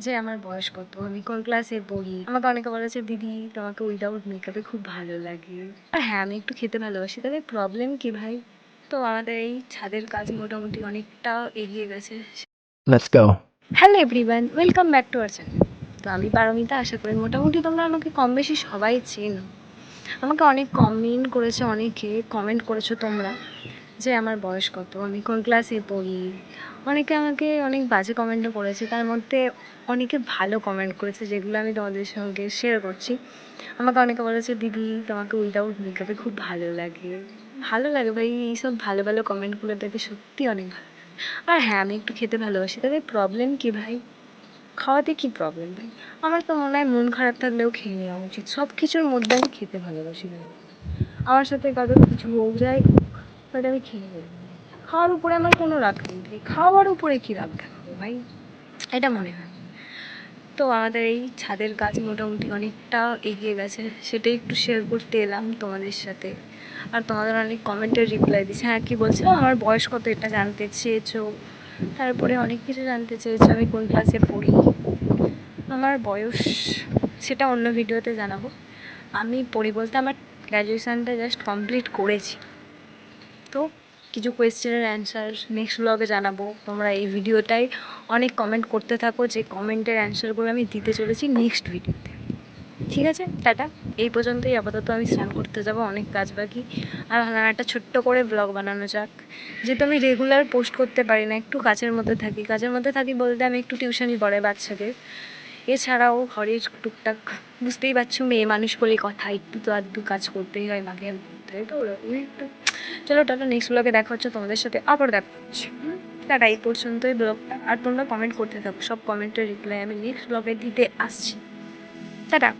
যে আমার বয়স কত, আমি কোন ক্লাসে পড়ি। আমাকে অনেকে বলেছে দিদি তোমাকে উইদাউট মেকআপে খুব ভালো লাগে। আর হ্যাঁ, আমি একটু খেতে ভালোবাসি, তবে প্রবলেম কি ভাই, তো আমাদের এই ছাদের কাজ মোটামুটি অনেকটা এগিয়ে গেছে। Let's go. Hello everyone, welcome back to our channel. তো আমি পারমিতা, আশা করি মোটামুটি তোমরা আমাকে কম বেশি সবাই চেনো। আমাকে অনেক কমেন্ট করেছো তোমরা যে আমার বয়স কত, আমি কোন ক্লাসে পড়ি। অনেকে আমাকে অনেক বাজে কমেন্টও করেছে, তার মধ্যে অনেকে ভালো কমেন্ট করেছে যেগুলো আমি তোমাদের সঙ্গে শেয়ার করছি। আমাকে অনেকে বলেছে দিদি তোমাকে উইদাউট মেকআপে খুব ভালো লাগে। ভালো লাগে ভাই, এইসব ভালো ভালো কমেন্টগুলো দেখে সত্যি অনেক ভালো। আর হ্যাঁ, আমি একটু খেতে ভালোবাসি, তবে প্রবলেম কি ভাই, খাওয়াতে কি প্রবলেম ভাই? আমার তো মনে হয় মন খারাপ থাকলেও খেয়ে নেওয়া উচিত। সব কিছুর মধ্যে আমি খেতে ভালোবাসি ভাই। আমার সাথে কারোর কিছু হোক যায়, বাট আমি খেয়ে নেব। খাওয়ার উপরে আমার কোনো রাগ নেই ভাই, খাওয়ার উপরে কী রাগ দেখাবো ভাই, এটা মনে হয়। তো আমাদের এই ছাদের কাজ মোটামুটি অনেকটা এগিয়ে গেছে, সেটাই একটু শেয়ার করতে এলাম তোমাদের সাথে। আর তোমাদের অনেক কমেন্টের রিপ্লাই দিচ্ছে। হ্যাঁ, কী বলছো, আমার বয়স কত এটা জানতে চেয়েছো, তারপরে অনেক কিছু জানতে চেয়েছো, আমি কোন ক্লাসে পড়ি। আমার বয়স সেটা অন্য ভিডিওতে জানাবো। আমি পড়ি বলতে আমার গ্র্যাজুয়েশানটা জাস্ট কমপ্লিট করেছি। তো কিছু কোয়েশ্চেনের অ্যান্সার নেক্সট ব্লগে জানাবো। তোমরা এই ভিডিওটাই অনেক কমেন্ট করতে থাকো, যে কমেন্টের অ্যান্সারগুলো আমি দিতে চলেছি নেক্সট ভিডিওতে। ঠিক আছে, টাটা। এই পর্যন্তই আপাতত, আমি স্নান করতে যাবো, অনেক কাজ বাকি। আর ভাবলাম একটা ছোট্ট করে ব্লগ বানানো যাক, যেহেতু আমি রেগুলার পোস্ট করতে পারি না, একটু কাজের মধ্যে থাকি বলতে আমি একটু টিউশনই পড়াই বাচ্চাদের। এছাড়াও ঘরের টুকটাক, বুঝতেই পারছো মেয়ে মানুষ বলে কথা, একটু তো আধটু কাজ করতেই হয়, মাকে হেল্প করতে হয়, তো ওরকমই একটু। চলো টাটা, নেক্সট ব্লগে দেখা হচ্ছে তোমাদের সাথে, আবার দেখা হচ্ছে। টাটা, এই পর্যন্তই ব্লগটা। আর তোমরা কমেন্ট করতে থাকো, সব কমেন্টের রিপ্লাই আমি নেক্সট ব্লগে দিতে আসছি। টাটা।